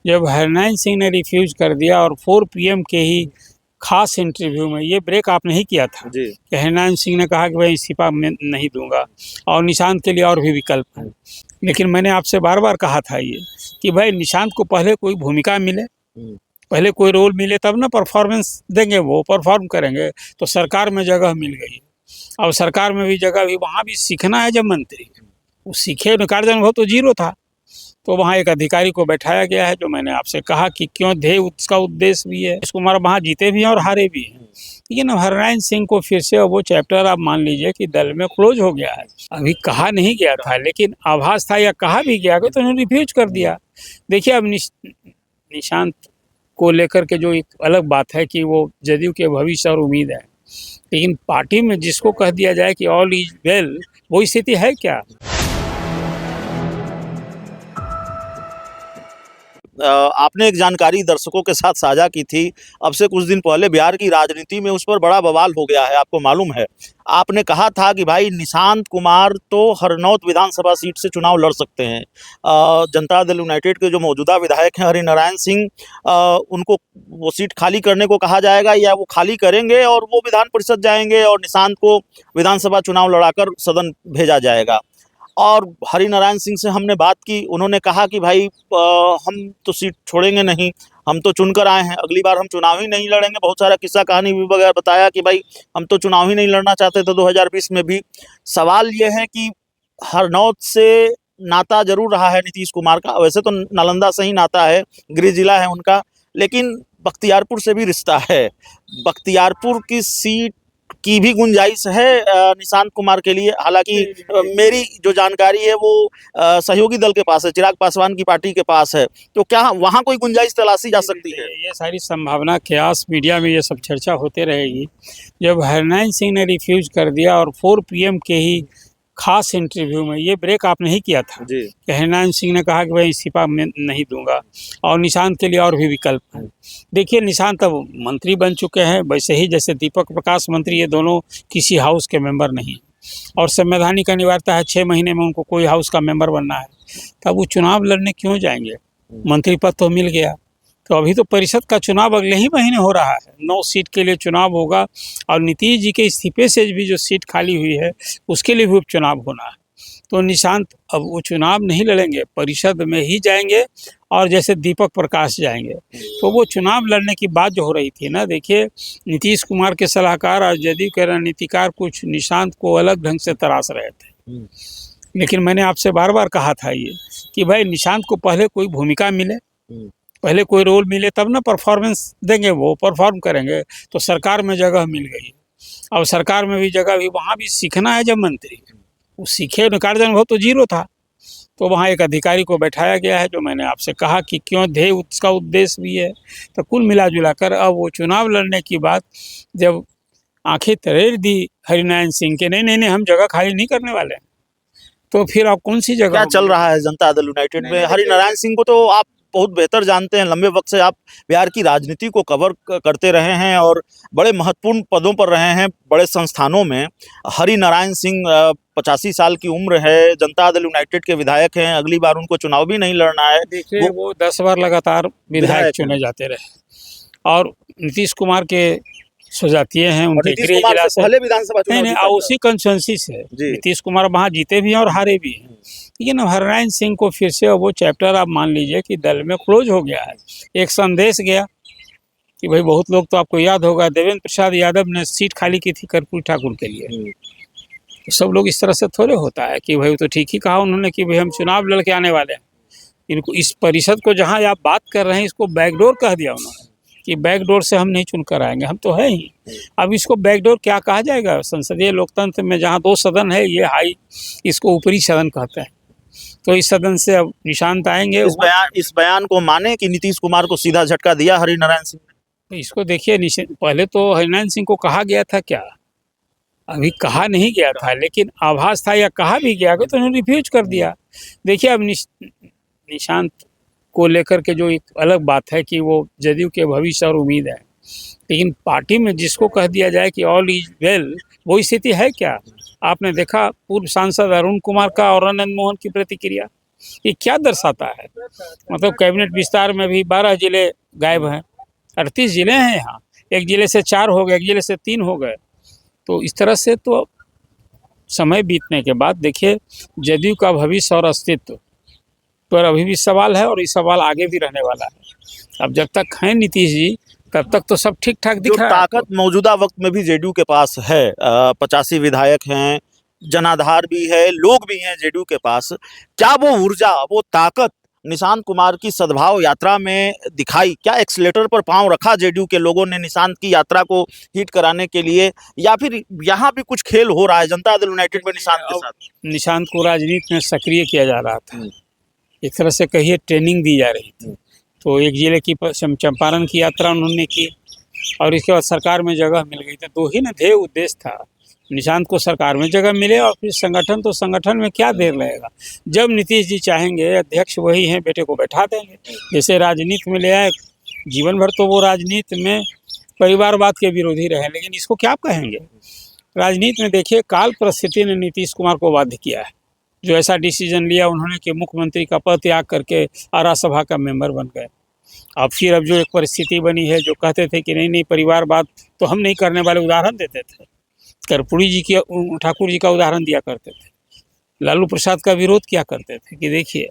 जब हरनारायण सिंह ने रिफ्यूज कर दिया और 4 PM के ही खास इंटरव्यू में ये ब्रेक आपने ही किया था जी। कि हरनारायण सिंह ने कहा कि भाई इस्तीफा मैं नहीं दूंगा और निशांत के लिए और भी विकल्प हैं। लेकिन मैंने आपसे बार बार कहा था ये कि भाई निशांत को पहले कोई भूमिका मिले, पहले कोई रोल मिले, तब ना परफॉर्मेंस देंगे, वो परफॉर्म करेंगे। तो सरकार में जगह मिल गई और सरकार में भी जगह भी, वहाँ भी सीखना है। जब मंत्री वो सीखे, कार्य अनुभव तो जीरो था, तो वहाँ एक अधिकारी को बैठाया गया है। जो मैंने आपसे कहा कि क्यों ध्येय उसका उद्देश्य भी है। नीतीश कुमार वहाँ जीते भी हैं और हारे भी हैं। लेकिन हरनारायण सिंह को फिर से वो चैप्टर आप मान लीजिए कि दल में क्लोज हो गया है। अभी कहा नहीं गया था, लेकिन आभास था या कहा भी गया तो उन्होंने रिफ्यूज कर दिया। देखिए अब निशांत को लेकर के जो एक अलग बात है कि वो जदयू के भविष्य और उम्मीद है, लेकिन पार्टी में जिसको कह दिया जाए कि ऑल इज वेल, वो स्थिति है क्या? आपने एक जानकारी दर्शकों के साथ साझा की थी। अब से कुछ दिन पहले बिहार की राजनीति में उस पर बड़ा बवाल हो गया है, आपको मालूम है। आपने कहा था कि भाई निशांत कुमार तो हरनौत विधानसभा सीट से चुनाव लड़ सकते हैं। जनता दल यूनाइटेड के जो मौजूदा विधायक हैं हरिनारायण सिंह, उनको वो सीट खाली करने को कहा जाएगा या वो खाली करेंगे और वो विधान परिषद जाएंगे और निशांत को विधानसभा चुनाव लड़ाकर सदन भेजा जाएगा। और हरिनारायण सिंह से हमने बात की, उन्होंने कहा कि भाई हम तो सीट छोड़ेंगे नहीं, हम तो चुनकर आए हैं, अगली बार हम चुनाव ही नहीं लड़ेंगे। बहुत सारा किस्सा कहानी भी वगैरह बताया कि भाई हम तो चुनाव ही नहीं लड़ना चाहते थे 2020 में भी। सवाल ये है कि हरनौत से नाता जरूर रहा है नीतीश कुमार का, वैसे तो नालंदा से ही नाता है, गृह जिला है उनका, लेकिन बख्तियारपुर से भी रिश्ता है। बख्तियारपुर की सीट की भी गुंजाइश है निशांत कुमार के लिए। हालांकि मेरी जो जानकारी है वो सहयोगी दल के पास है, चिराग पासवान की पार्टी के पास है। तो क्या वहाँ कोई गुंजाइश तलाशी जा सकती है? ये सारी संभावना ख्यास मीडिया में ये सब चर्चा होते रहेगी। जब हरनारायण सिंह ने रिफ्यूज कर दिया और 4 PM के ही खास इंटरव्यू में ये ब्रेक आपने ही किया था जी। कि हरनारायण सिंह ने कहा कि भाई इस्तीफा मैं नहीं दूंगा और निशांत के लिए और भी विकल्प हैं। देखिए निशांत अब मंत्री बन चुके हैं, वैसे ही जैसे दीपक प्रकाश मंत्री, ये दोनों किसी हाउस के मेंबर नहीं और संवैधानिक अनिवार्यता है 6 महीने में उनको कोई हाउस का मेंबर बनना है। तब वो चुनाव लड़ने क्यों जाएंगे? मंत्री पद तो मिल गया। तो अभी तो परिषद का चुनाव अगले ही महीने हो रहा है, 9 सीट के लिए चुनाव होगा और नीतीश जी के इस्तीफे से भी जो सीट खाली हुई है उसके लिए भी उपचुनाव होना है। तो निशांत अब वो चुनाव नहीं लड़ेंगे, परिषद में ही जाएंगे और जैसे दीपक प्रकाश जाएंगे। तो वो चुनाव लड़ने की बात जो हो रही थी ना, देखिए नीतीश कुमार के सलाहकार और जदयू के रणनीतिकार कुछ निशांत को अलग ढंग से तराश रहे थे। लेकिन मैंने आपसे बार बार कहा था ये कि भाई निशांत को पहले कोई भूमिका मिले, पहले कोई रोल मिले, तब ना परफॉर्मेंस देंगे, वो परफॉर्म करेंगे। तो सरकार में जगह मिल गई और सरकार में भी जगह भी, वहाँ भी सीखना है। जब मंत्री वो सीखे, कार्य अनुभव तो जीरो था, तो वहाँ एक अधिकारी को बैठाया गया है। जो मैंने आपसे कहा कि क्यों ध्येय उसका उद्देश्य भी है। तो कुल मिला जुला कर अब वो चुनाव लड़ने की बात जब आंखें तरेर दी हरिनारायण सिंह के, नहीं नहीं नहीं हम जगह खाली नहीं करने वाले हैं, तो फिर आप कौन सी जगह? क्या चल रहा है जनता दल यूनाइटेड में? हरिनारायण सिंह को तो आप बहुत बेहतर जानते हैं, लंबे वक्त से आप बिहार की राजनीति को कवर करते रहे हैं और बड़े महत्वपूर्ण पदों पर रहे हैं, बड़े संस्थानों में। हरिनारायण सिंह 85 साल की उम्र है, जनता दल यूनाइटेड के विधायक हैं, अगली बार उनको चुनाव भी नहीं लड़ना है। देखिए वो 10 बार लगातार विधायक चुने जाते रहे और नीतीश कुमार के सुजातीय हैं, उनके गृह जिला से पहले विधानसभा चुनाव नहीं उसी कंस्टिट्यूंसी से नीतीश कुमार वहाँ जीते भी हैं और हारे भी हैं। लेकिन हरनारायण सिंह को फिर से वो चैप्टर आप मान लीजिए कि दल में क्लोज हो गया है। एक संदेश गया कि भाई बहुत लोग तो आपको याद होगा देवेंद्र प्रसाद यादव ने सीट खाली की थी कर्पूरी ठाकुर के लिए। तो सब लोग इस तरह से थोड़े होता है कि भाई तो ठीक ही कहा उन्होंने कि भाई हम चुनाव लड़के आने वाले हैं। इनको इस परिषद को जहाँ आप बात कर रहे हैं इसको बैकडोर कह दिया उन्होंने कि बैकडोर से हम नहीं चुनकर आएंगे, हम तो है ही। अब इसको बैकडोर क्या कहा जाएगा? संसदीय लोकतंत्र में जहाँ 2 सदन है, ये हाई, इसको ऊपरी सदन कहते हैं। तो इस सदन से अब निशांत आएंगे। इस बयान को माने कि नीतीश कुमार को सीधा झटका दिया हरिनारायण सिंह ने? तो इसको देखिए, पहले तो हरिनारायण सिंह को कहा गया था क्या? अभी कहा नहीं गया था, लेकिन आभास था या कहा भी गया तो उन्होंने रिफ्यूज कर दिया। देखिए अब निशांत को लेकर के जो एक अलग बात है कि वो जदयू के भविष्य और उम्मीद है, लेकिन पार्टी में जिसको कह दिया जाए कि ऑल इज वेल, वो स्थिति है क्या? आपने देखा पूर्व सांसद अरुण कुमार का और आनंद मोहन की प्रतिक्रिया, ये क्या दर्शाता है? मतलब कैबिनेट विस्तार में भी 12 जिले गायब हैं, 38 जिले हैं यहाँ, एक जिले से 4 हो गए, एक जिले से 3 हो गए। तो इस तरह से तो समय बीतने के बाद देखिए जदयू का भविष्य और अस्तित्व पर अभी भी सवाल है, और ये सवाल आगे भी रहने वाला है। अब जब तक हैं नीतीश जी तब तक तो सब ठीक ठाक जो दिख रहा है। ताकत मौजूदा वक्त में भी जेडीयू के पास है, 85 विधायक हैं, जनाधार भी है, लोग भी हैं जेडीयू के पास, क्या वो ऊर्जा, वो ताकत निशांत कुमार की सद्भाव यात्रा में दिखाई? क्या एक्सीलेटर पर पांव रखा जेडीयू के लोगों ने निशांत की यात्रा को हिट कराने के लिए, या फिर यहाँ भी कुछ खेल हो रहा है जनता दल यूनाइटेड में निशांत के साथ? निशांत को राजनीति में सक्रिय किया जा रहा था, एक तरह से कहिए ट्रेनिंग दी जा रही थी। तो एक जिले की चंपारण की यात्रा उन्होंने की, और इसके बाद सरकार में जगह मिल गई। तो दो ही ना ध्येय उद्देश्य था, निशांत को सरकार में जगह मिले और फिर संगठन, तो संगठन में क्या देर लगेगा। जब नीतीश जी चाहेंगे, अध्यक्ष वही हैं, बेटे को बैठा देंगे। जैसे राजनीति में ले आए, जीवन भर तो वो राजनीति में परिवारवाद के विरोधी रहे, लेकिन इसको क्या कहेंगे। राजनीति में देखिए काल परिस्थिति ने नीतीश कुमार को बाध्य किया है, जो ऐसा डिसीजन लिया उन्होंने कि मुख्यमंत्री का पद त्याग करके आरा सभा का मेंबर बन गए। अब फिर अब जो एक परिस्थिति बनी है, जो कहते थे कि नहीं परिवारवाद तो हम नहीं करने वाले, उदाहरण देते थे, कर्पूरी जी की, ठाकुर जी का उदाहरण दिया करते थे, लालू प्रसाद का विरोध किया करते थे कि देखिए।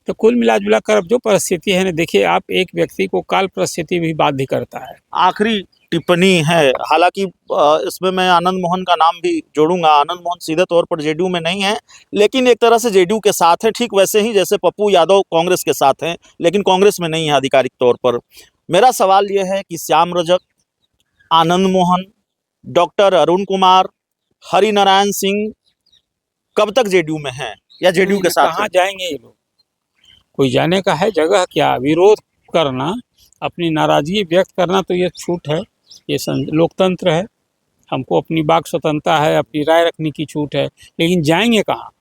तो कुल मिला जुला कर अब जो परिस्थिति है ना, देखिए आप एक व्यक्ति को काल परिस्थिति भी बाध्य करता है। आखिरी टिप्पणी है, हालांकि इसमें मैं आनंद मोहन का नाम भी जोड़ूंगा। आनंद मोहन सीधे तौर पर जेडीयू में नहीं है, लेकिन एक तरह से जेडीयू के साथ है, ठीक वैसे ही जैसे पप्पू यादव कांग्रेस के साथ हैं, लेकिन कांग्रेस में नहीं है आधिकारिक तौर पर। मेरा सवाल यह है कि श्याम रजक, आनंद मोहन, डॉक्टर अरुण कुमार, हरिनारायण सिंह कब तक जेडीयू में हैं, या जेडीयू के साथ कहाँ जाएंगे ये लोग? कोई जाने का है जगह क्या? विरोध करना, अपनी नाराजगी व्यक्त करना तो ये छूट है, ये लोकतंत्र है, हमको अपनी वाक स्वतंत्रता है, अपनी राय रखने की छूट है, लेकिन जाएंगे कहाँ?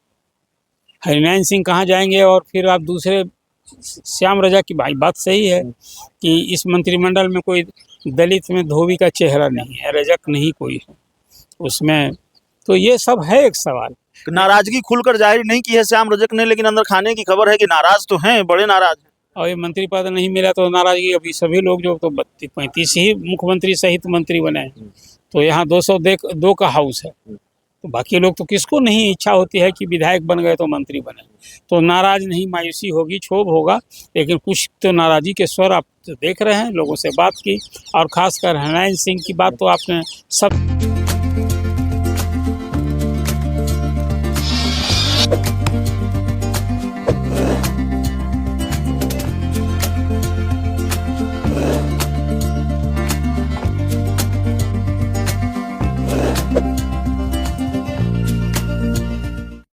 हरिनारायण सिंह कहाँ जाएंगे? और फिर आप दूसरे श्याम रजक की भाई बात सही है कि इस मंत्रिमंडल में कोई दलित में धोबी का चेहरा नहीं है, रजक नहीं कोई है उसमें, तो ये सब है एक सवाल। नाराजगी खुलकर जाहिर नहीं की है श्याम रजक ने, लेकिन अंदर खाने की खबर है कि नाराज तो हैं, बड़े नाराज हैं। और ये मंत्री पद नहीं मिला तो नाराजगी, अभी सभी लोग जो तो 35 ही मुख्यमंत्री सहित मंत्री बने हैं, तो यहाँ 202 का हाउस है, तो बाकी लोग तो किसको नहीं इच्छा होती है कि विधायक बन गए तो मंत्री बने। तो नाराज नहीं, मायूसी होगी, क्षोभ होगा, लेकिन कुछ तो नाराजगी के स्वर आप देख रहे हैं। लोगों से बात की, और खासकर हरिनारायण सिंह की बात तो आपने सब